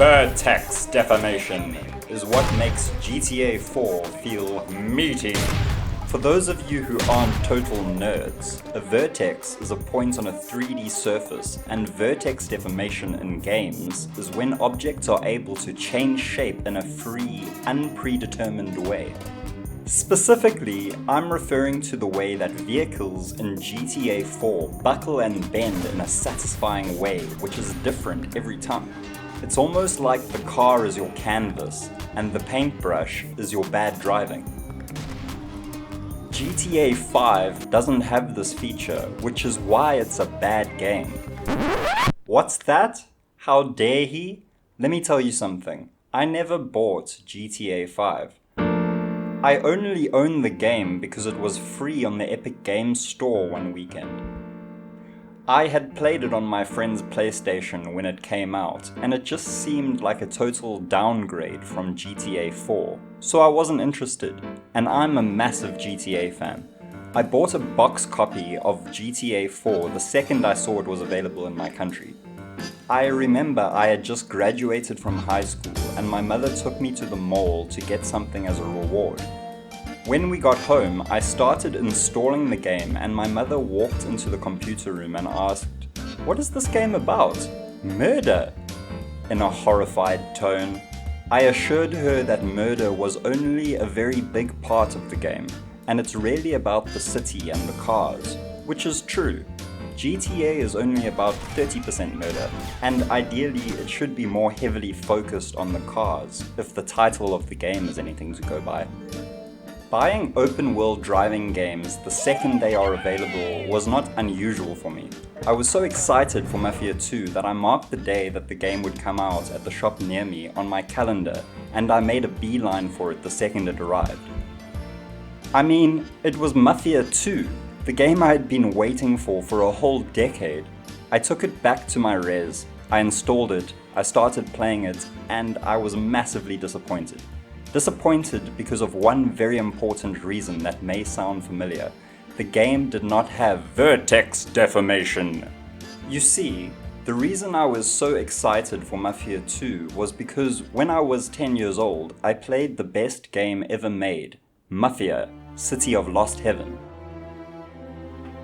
Vertex Deformation is what makes GTA 4 feel meaty. For those of you who aren't total nerds, a vertex is a point on a 3D surface, and vertex deformation in games is when objects are able to change shape in a free, unpredetermined way. Specifically, I'm referring to the way that vehicles in GTA 4 buckle and bend in a satisfying way, which is different every time. It's almost like the car is your canvas, and the paintbrush is your bad driving. GTA 5 doesn't have this feature, which is why it's a bad game. What's that? How dare he? Let me tell you something. I never bought GTA 5. I only owned the game because it was free on the Epic Games Store one weekend. I had played it on my friend's PlayStation when it came out, and it just seemed like a total downgrade from GTA 4, so I wasn't interested, and I'm a massive GTA fan. I bought a box copy of GTA 4 the second I saw it was available in my country. I remember I had just graduated from high school, and my mother took me to the mall to get something as a reward. When we got home, I started installing the game, and my mother walked into the computer room and asked, "What is this game about? Murder?" In a horrified tone. I assured her that murder was only a very big part of the game, and it's really about the city and the cars, which is true. GTA is only about 30% murder, and ideally it should be more heavily focused on the cars, if the title of the game is anything to go by. Buying open-world driving games the second they are available was not unusual for me. I was so excited for Mafia 2 that I marked the day that the game would come out at the shop near me on my calendar, and I made a beeline for it the second it arrived. I mean, it was Mafia 2, the game I had been waiting for a whole decade. I took it back to my res, I installed it, I started playing it, and I was massively disappointed. Disappointed because of one very important reason that may sound familiar. The game did not have vertex deformation. You see, the reason I was so excited for Mafia 2 was because when I was 10 years old, I played the best game ever made, Mafia, City of Lost Heaven.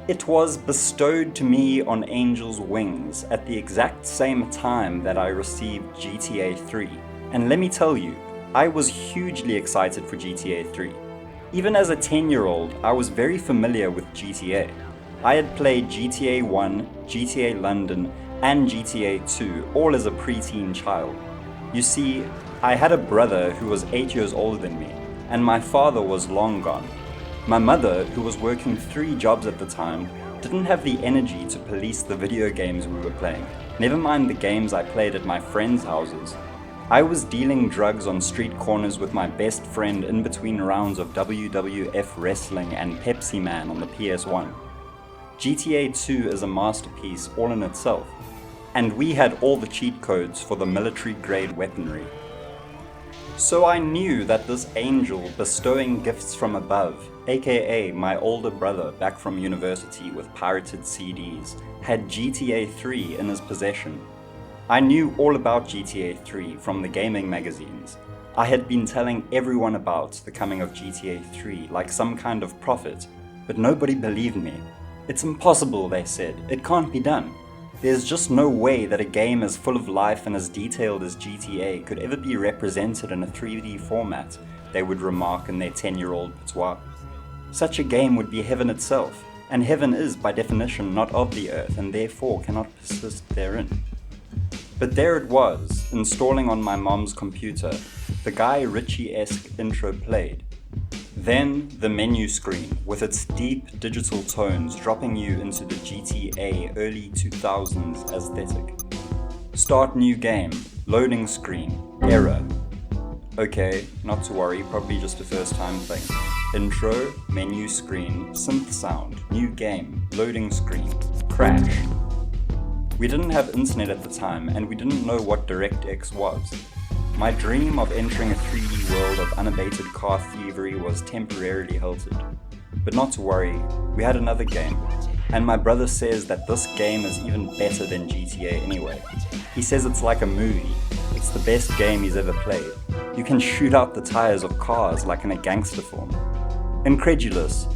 It was bestowed to me on angel's wings at the exact same time that I received GTA 3. And let me tell you, I was hugely excited for GTA 3. Even as a 10-year-old, I was very familiar with GTA. I had played GTA 1, GTA London, and GTA 2, all as a preteen child. You see, I had a brother who was 8 years older than me, and my father was long gone. My mother, who was working 3 jobs at the time, didn't have the energy to police the video games we were playing, never mind the games I played at my friends' houses. I was dealing drugs on street corners with my best friend in between rounds of WWF wrestling and Pepsi Man on the PS1. GTA 2 is a masterpiece all in itself, and we had all the cheat codes for the military-grade weaponry. So I knew that this angel bestowing gifts from above, aka my older brother back from university with pirated CDs, had GTA 3 in his possession. I knew all about GTA 3 from the gaming magazines. I had been telling everyone about the coming of GTA 3 like some kind of prophet, but nobody believed me. It's impossible, they said. It can't be done. There's just no way that a game as full of life and as detailed as GTA could ever be represented in a 3D format, they would remark in their 10-year-old patois. Such a game would be heaven itself, and heaven is by definition not of the earth and therefore cannot persist therein. But there it was, installing on my mom's computer. The Guy Ritchie-esque intro played. Then the menu screen, with its deep digital tones dropping you into the GTA early 2000s aesthetic. Start new game, loading screen, error. Okay, not to worry, probably just a first time thing. Intro, menu screen, synth sound, new game, loading screen, crash. We didn't have internet at the time, and we didn't know what DirectX was. My dream of entering a 3D world of unabated car thievery was temporarily halted. But not to worry, we had another game, and my brother says that this game is even better than GTA anyway. He says it's like a movie. it's the best game he's ever played. You can shoot out the tires of cars like in a gangster film. Incredulous,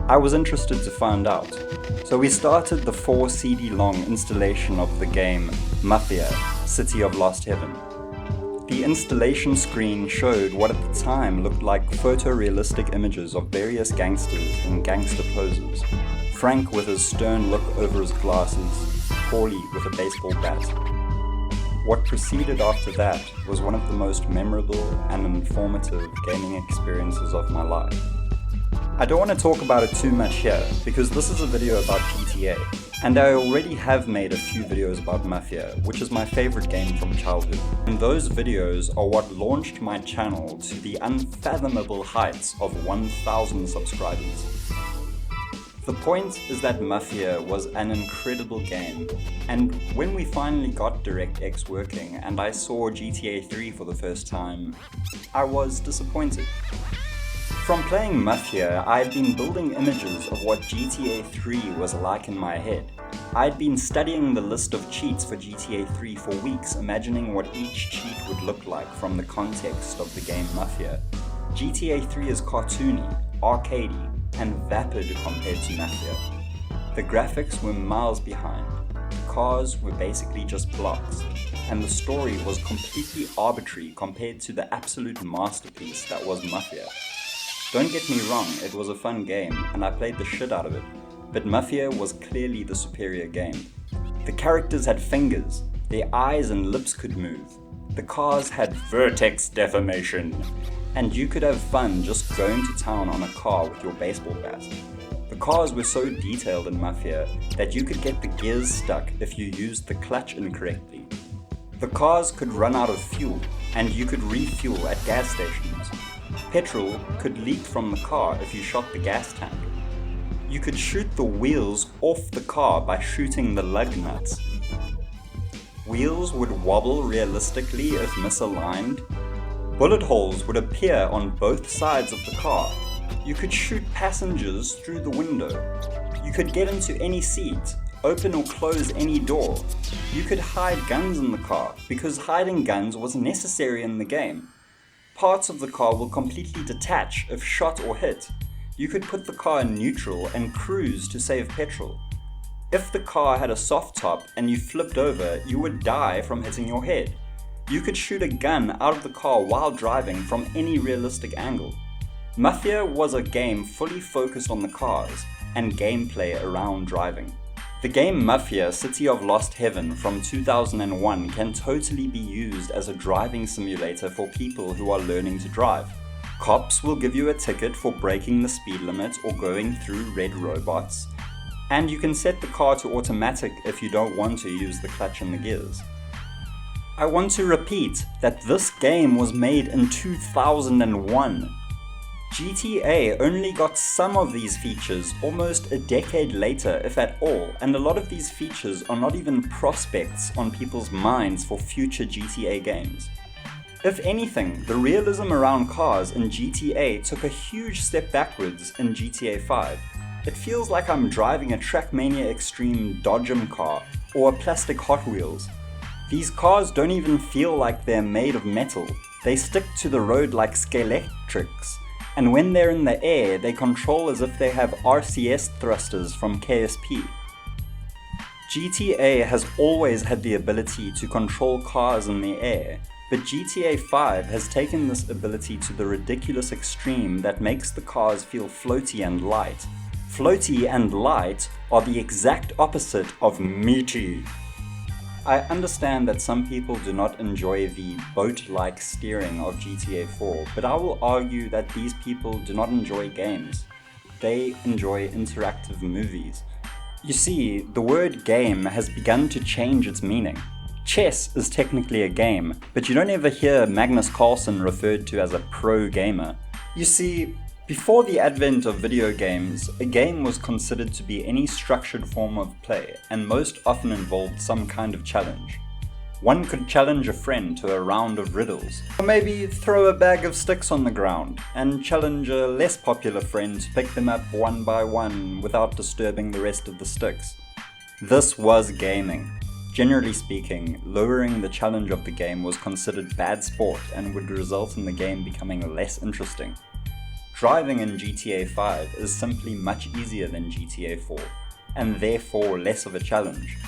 I was interested to find out. So we started the 4 CD long installation of the game Mafia, City of Lost Heaven. The installation screen showed what at the time looked like photorealistic images of various gangsters in gangster poses. Frank with his stern look over his glasses, Paulie with a baseball bat. What proceeded after that was one of the most memorable and informative gaming experiences of my life. I don't want to talk about it too much here, because this is a video about GTA, and I already have made a few videos about Mafia, which is my favorite game from childhood. And those videos are what launched my channel to the unfathomable heights of 1,000 subscribers. The point is that Mafia was an incredible game, and when we finally got DirectX working and I saw GTA 3 for the first time, I was disappointed. From playing Mafia, I had been building images of what GTA 3 was like in my head. I had been studying the list of cheats for GTA 3 for weeks, imagining what each cheat would look like from the context of the game Mafia. GTA 3 is cartoony, arcadey, and vapid compared to Mafia. The graphics were miles behind, the cars were basically just blocks, and the story was completely arbitrary compared to the absolute masterpiece that was Mafia. Don't get me wrong, it was a fun game, and I played the shit out of it, but Mafia was clearly the superior game. The characters had fingers, their eyes and lips could move, the cars had Vertex deformation, and you could have fun just going to town on a car with your baseball bat. The cars were so detailed in Mafia that you could get the gears stuck if you used the clutch incorrectly. The cars could run out of fuel, and you could refuel at gas stations. Petrol could leak from the car if you shot the gas tank. You could shoot the wheels off the car by shooting the lug nuts. Wheels would wobble realistically if misaligned. Bullet holes would appear on both sides of the car. You could shoot passengers through the window. You could get into any seat, open or close any door. You could hide guns in the car, because hiding guns was necessary in the game. Parts of the car will completely detach if shot or hit. You could put the car in neutral and cruise to save petrol. If the car had a soft top and you flipped over, you would die from hitting your head. You could shoot a gun out of the car while driving from any realistic angle. Mafia was a game fully focused on the cars and gameplay around driving. The game Mafia, City of Lost Heaven from 2001 can totally be used as a driving simulator for people who are learning to drive. Cops will give you a ticket for breaking the speed limit or going through red robots, and you can set the car to automatic if you don't want to use the clutch and the gears. I want to repeat that this game was made in 2001. GTA only got some of these features almost a decade later, if at all, and a lot of these features are not even prospects on people's minds for future GTA games. If anything, the realism around cars in GTA took a huge step backwards in GTA 5. It feels like I'm driving a Trackmania Extreme Dodgem car or a plastic Hot Wheels. These cars don't even feel like they're made of metal. They stick to the road like Scalextrics. And when they're in the air, they control as if they have RCS thrusters from KSP. GTA has always had the ability to control cars in the air, but GTA 5 has taken this ability to the ridiculous extreme that makes the cars feel floaty and light. Floaty and light are the exact opposite of meaty. I understand that some people do not enjoy the boat-like steering of GTA 4, but I will argue that these people do not enjoy games. They enjoy interactive movies. You see, the word game has begun to change its meaning. Chess is technically a game, but you don't ever hear Magnus Carlsen referred to as a pro gamer. You see, before the advent of video games, a game was considered to be any structured form of play, and most often involved some kind of challenge. One could challenge a friend to a round of riddles, or maybe throw a bag of sticks on the ground, and challenge a less popular friend to pick them up one by one without disturbing the rest of the sticks. This was gaming. Generally speaking, lowering the challenge of the game was considered bad sport and would result in the game becoming less interesting. Driving in GTA 5 is simply much easier than GTA 4, and therefore less of a challenge.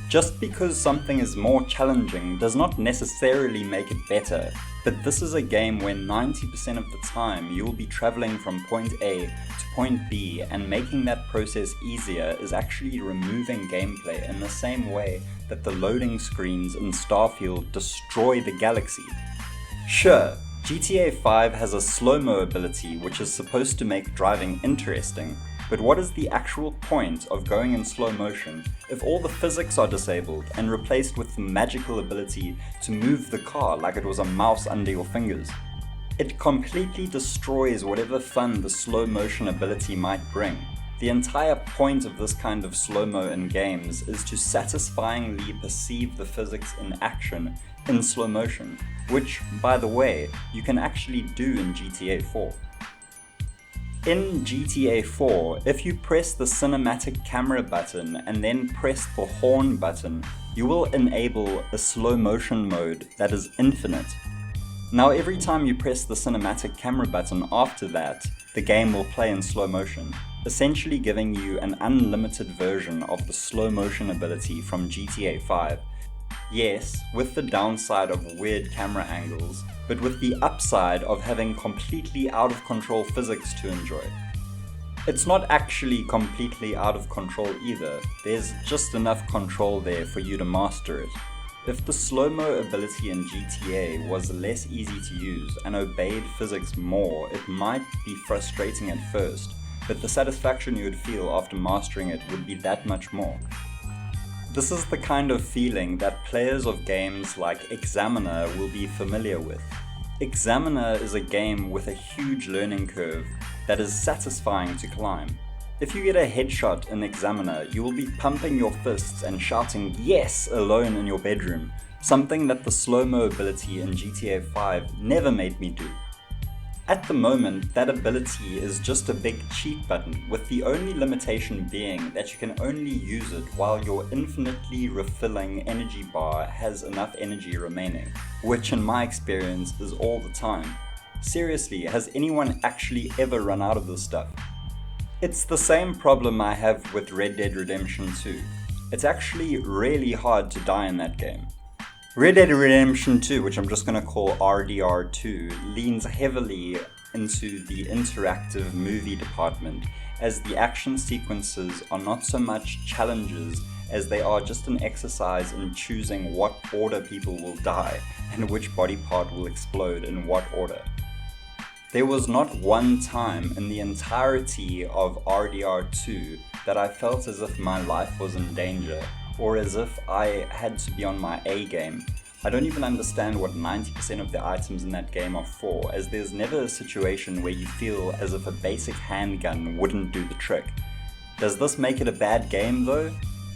Just because something is more challenging does not necessarily make it better, but this is a game where 90% of the time you will be traveling from point A to point B, and making that process easier is actually removing gameplay in the same way that the loading screens in Starfield destroy the galaxy. Sure, GTA 5 has a slow-mo ability which is supposed to make driving interesting, but what is the actual point of going in slow motion if all the physics are disabled and replaced with the magical ability to move the car like it was a mouse under your fingers? It completely destroys whatever fun the slow motion ability might bring. The entire point of this kind of slow-mo in games is to satisfyingly perceive the physics in action in slow motion, which, by the way, you can actually do in GTA 4. In GTA 4, if you press the cinematic camera button and then press the horn button, you will enable a slow motion mode that is infinite. Now every time you press the cinematic camera button after that, the game will play in slow motion, essentially giving you an unlimited version of the slow motion ability from GTA 5. Yes, with the downside of weird camera angles, but with the upside of having completely out of control physics to enjoy. It's not actually completely out of control either, there's just enough control there for you to master it. If the slow-mo ability in GTA was less easy to use and obeyed physics more, it might be frustrating at first, but the satisfaction you would feel after mastering it would be that much more. This is the kind of feeling that players of games like Examiner will be familiar with. Examiner is a game with a huge learning curve that is satisfying to climb. If you get a headshot in Examiner, you will be pumping your fists and shouting "yes" alone in your bedroom, something that the slow-mo ability in GTA 5 never made me do. At the moment, that ability is just a big cheat button, with the only limitation being that you can only use it while your infinitely refilling energy bar has enough energy remaining, which in my experience is all the time. Seriously, has anyone actually ever run out of this stuff? It's the same problem I have with Red Dead Redemption 2. It's actually really hard to die in that game. Red Dead Redemption 2, which I'm just going to call RDR2, leans heavily into the interactive movie department, as the action sequences are not so much challenges as they are just an exercise in choosing what order people will die and which body part will explode in what order. There was not one time in the entirety of RDR2 that I felt as if my life was in danger, or as if I had to be on my A game. I don't even understand what 90% of the items in that game are for, as there's never a situation where you feel as if a basic handgun wouldn't do the trick. Does this make it a bad game though?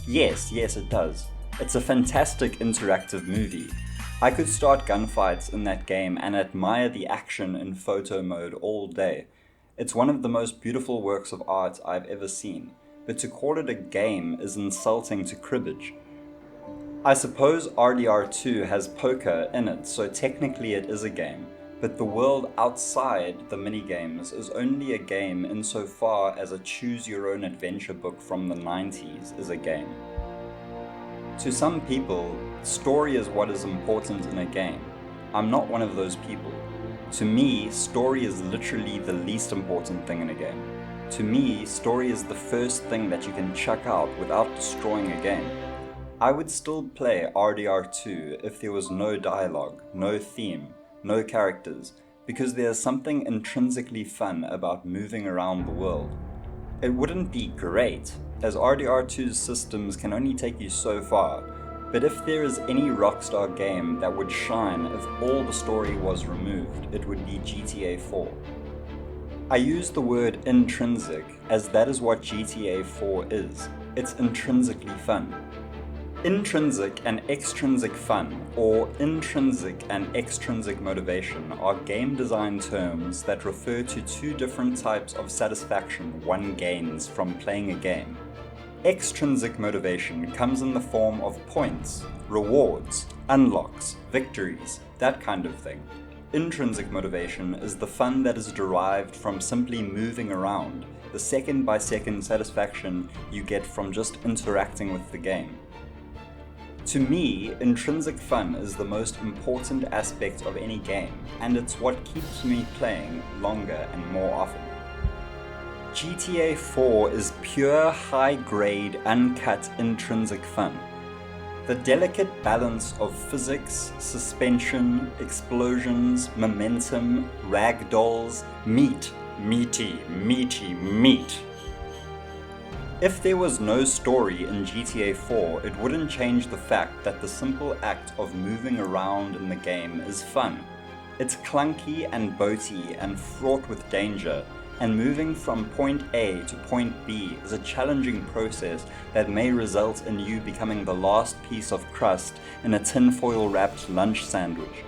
Yes it does. It's a fantastic interactive movie. I could start gunfights in that game and admire the action in photo mode all day. It's one of the most beautiful works of art I've ever seen, but to call it a game is insulting to cribbage. I suppose RDR2 has poker in it, so technically it is a game, but the world outside the minigames is only a game insofar as a choose-your-own-adventure book from the 90s is a game. To some people, story is what is important in a game. I'm not one of those people. To me, story is literally the least important thing in a game. To me, story is the first thing that you can chuck out without destroying a game. I would still play RDR2 if there was no dialogue, no theme, no characters, because there's something intrinsically fun about moving around the world. It wouldn't be great, as RDR2's systems can only take you so far, but if there is any Rockstar game that would shine if all the story was removed, it would be GTA 4. I use the word intrinsic as that is what GTA 4 is. It's intrinsically fun. Intrinsic and extrinsic fun, or intrinsic and extrinsic motivation, are game design terms that refer to two different types of satisfaction one gains from playing a game. Extrinsic motivation comes in the form of points, rewards, unlocks, victories, that kind of thing. Intrinsic motivation is the fun that is derived from simply moving around, the second-by-second satisfaction you get from just interacting with the game. To me, intrinsic fun is the most important aspect of any game, and it's what keeps me playing longer and more often. GTA 4 is pure high-grade, uncut intrinsic fun. The delicate balance of physics, suspension, explosions, momentum, ragdolls, meat. If there was no story in GTA 4, it wouldn't change the fact that the simple act of moving around in the game is fun. It's clunky and boaty and fraught with danger, and moving from point A to point B is a challenging process that may result in you becoming the last piece of crust in a tinfoil wrapped lunch sandwich.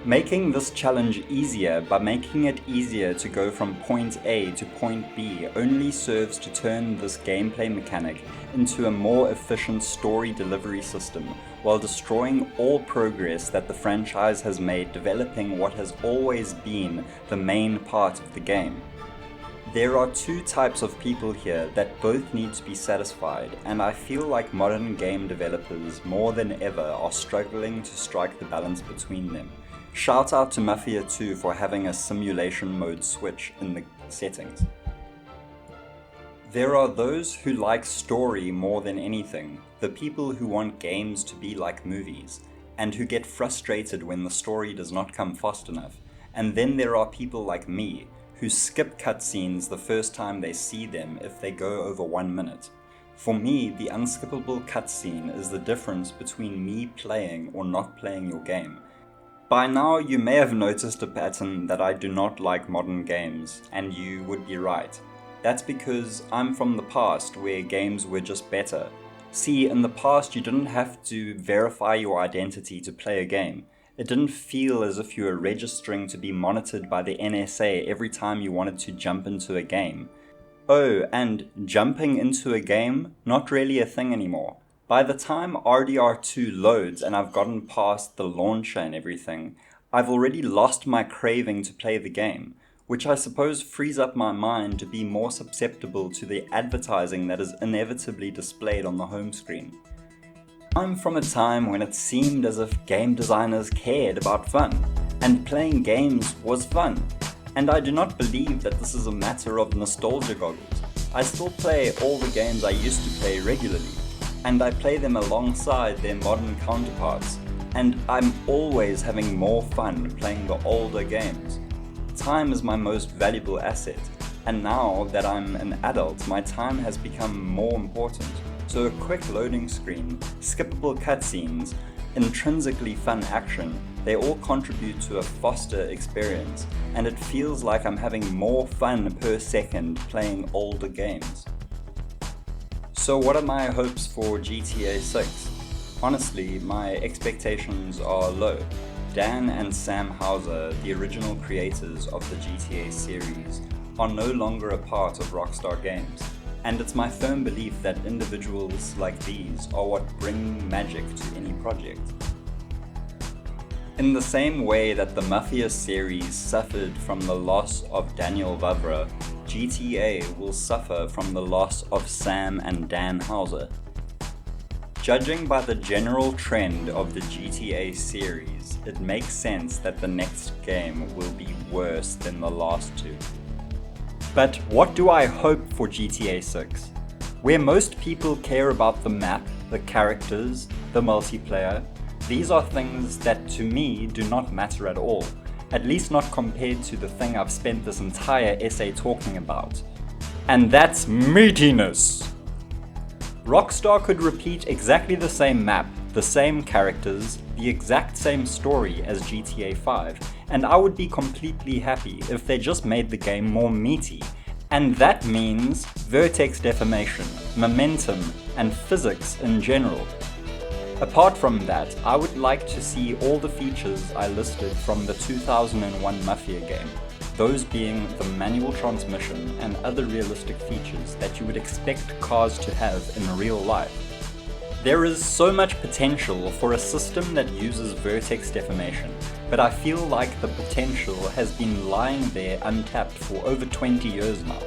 Making this challenge easier by making it easier to go from point A to point B only serves to turn this gameplay mechanic into a more efficient story delivery system, while destroying all progress that the franchise has made developing what has always been the main part of the game. There are two types of people here that both need to be satisfied, and I feel like modern game developers more than ever are struggling to strike the balance between them. Shout out to Mafia 2 for having a simulation mode switch in the settings. There are those who like story more than anything, the people who want games to be like movies, and who get frustrated when the story does not come fast enough. And then there are people like me, who skip cutscenes the first time they see them if they go over 1 minute. For me, the unskippable cutscene is the difference between me playing or not playing your game. By now you may have noticed a pattern that I do not like modern games, and you would be right. That's because I'm from the past where games were just better. See, in the past you didn't have to verify your identity to play a game. It didn't feel as if you were registering to be monitored by the NSA every time you wanted to jump into a game. Oh, and jumping into a game? Not really a thing anymore. By the time RDR2 loads and I've gotten past the launcher and everything, I've already lost my craving to play the game, which I suppose frees up my mind to be more susceptible to the advertising that is inevitably displayed on the home screen. I'm from a time when it seemed as if game designers cared about fun, and playing games was fun. And I do not believe that this is a matter of nostalgia goggles. I still play all the games I used to play regularly, and I play them alongside their modern counterparts, and I'm always having more fun playing the older games. Time is my most valuable asset, and now that I'm an adult, my time has become more important. So a quick loading screen, skippable cutscenes, intrinsically fun action, they all contribute to a faster experience, and it feels like I'm having more fun per second playing older games. So what are my hopes for GTA 6? Honestly, my expectations are low. Dan and Sam Houser, the original creators of the GTA series, are no longer a part of Rockstar Games. And it's my firm belief that individuals like these are what bring magic to any project. In the same way that the Mafia series suffered from the loss of Daniel Vavra, GTA will suffer from the loss of Sam and Dan Houser. Judging by the general trend of the GTA series, it makes sense that the next game will be worse than the last two. But what do I hope for GTA 6? Where most people care about the map, the characters, the multiplayer, these are things that to me do not matter at all, at least not compared to the thing I've spent this entire essay talking about. And that's meatiness! Rockstar could repeat exactly the same map, the same characters, the exact same story as GTA 5, and I would be completely happy if they just made the game more meaty. And that means Vertex deformation, momentum, and physics in general. Apart from that, I would like to see all the features I listed from the 2001 Mafia game. those being the manual transmission and other realistic features that you would expect cars to have in real life. There is so much potential for a system that uses Vertex Deformation, but I feel like the potential has been lying there untapped for over 20 years now.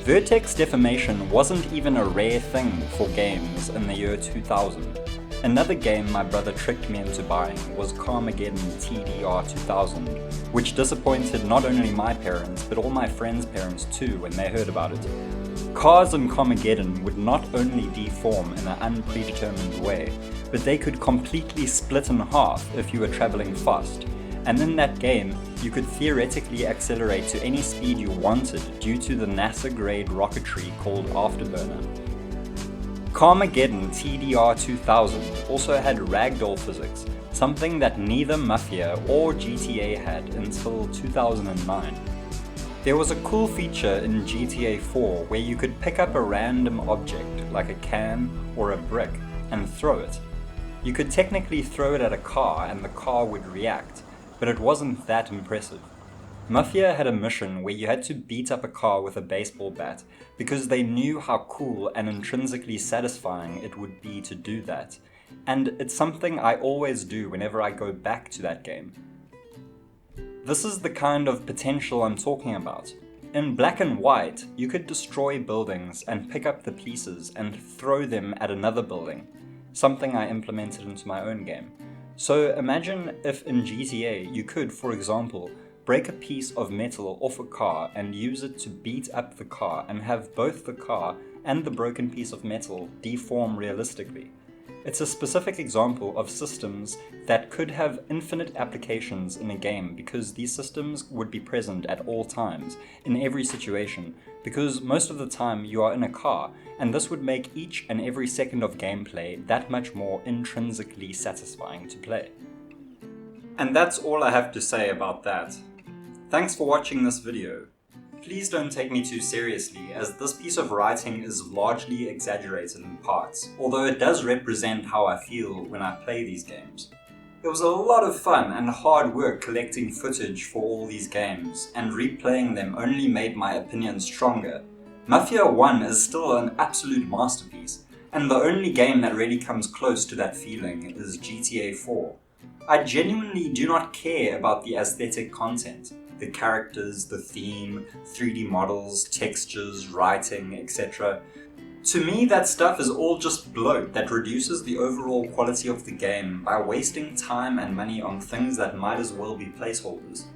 Vertex Deformation wasn't even a rare thing for games in the year 2000. Another game my brother tricked me into buying was Carmageddon TDR 2000, which disappointed not only my parents but all my friends' parents too when they heard about it. Cars in Carmageddon would not only deform in an unpredetermined way, but they could completely split in half if you were traveling fast. And in that game, you could theoretically accelerate to any speed you wanted due to the NASA-grade rocketry called Afterburner. Carmageddon TDR 2000 also had ragdoll physics, something that neither Mafia or GTA had until 2009. There was a cool feature in GTA 4 where you could pick up a random object, like a can or a brick, and throw it. You could technically throw it at a car and the car would react, but it wasn't that impressive. Mafia had a mission where you had to beat up a car with a baseball bat because they knew how cool and intrinsically satisfying it would be to do that, and it's something I always do whenever I go back to that game. This is the kind of potential I'm talking about. In black and white, you could destroy buildings and pick up the pieces and throw them at another building, something I implemented into my own game. So imagine if in GTA you could, for example, break a piece of metal off a car and use it to beat up the car and have both the car and the broken piece of metal deform realistically. It's a specific example of systems that could have infinite applications in a game because these systems would be present at all times, in every situation, because most of the time you are in a car, and this would make each and every second of gameplay that much more intrinsically satisfying to play. And that's all I have to say about that. Thanks for watching this video. Please don't take me too seriously, as this piece of writing is largely exaggerated in parts, although it does represent how I feel when I play these games. It was a lot of fun and hard work collecting footage for all these games, and replaying them only made my opinion stronger. Mafia 1 is still an absolute masterpiece, and the only game that really comes close to that feeling is GTA 4. I genuinely do not care about the aesthetic content. The characters, the theme, 3D models, textures, writing, etc. To me, that stuff is all just bloat that reduces the overall quality of the game by wasting time and money on things that might as well be placeholders.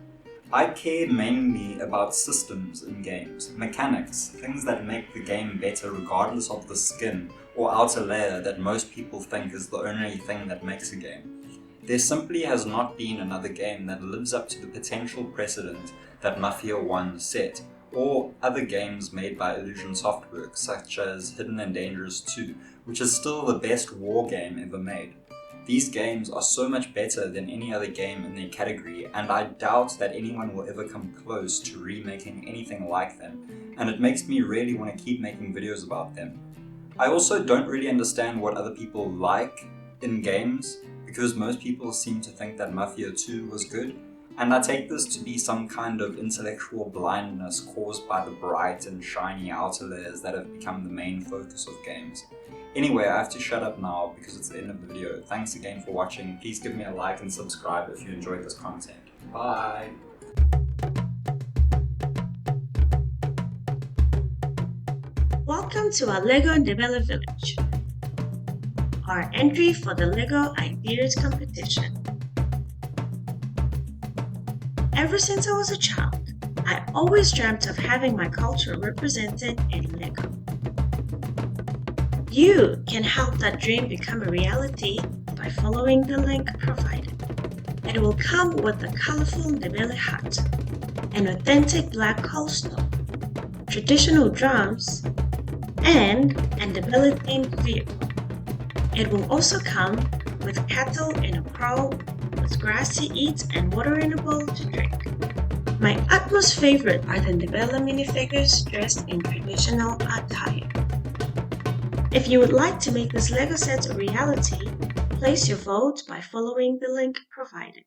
I care mainly about systems in games, mechanics, things that make the game better regardless of the skin or outer layer that most people think is the only thing that makes a game. There simply has not been another game that lives up to the potential precedent that Mafia 1 set, or other games made by Illusion Softworks such as Hidden and Dangerous 2, which is still the best war game ever made. These games are so much better than any other game in their category, and I doubt that anyone will ever come close to remaking anything like them, and it makes me really want to keep making videos about them. I also don't really understand what other people like in games, because most people seem to think that Mafia 2 was good, and I take this to be some kind of intellectual blindness caused by the bright and shiny outer layers that have become the main focus of games. Anyway, I have to shut up now because it's the end of the video. Thanks again for watching. Please give me a like and subscribe if you enjoyed this content. Bye! Welcome to our LEGO Developer Village, our entry for the LEGO Ideas Competition. Ever since I was a child, I always dreamt of having my culture represented in LEGO. You can help that dream become a reality by following the link provided. It will come with a colorful Ndebele hut, an authentic black coleslaw, traditional drums, and a Ndebele themed vehicle. It will also come with cattle in a kraal with grass to eat and water in a bowl to drink. My utmost favorite are the Ndebele minifigures dressed in traditional attire. If you would like to make this LEGO set a reality, place your vote by following the link provided.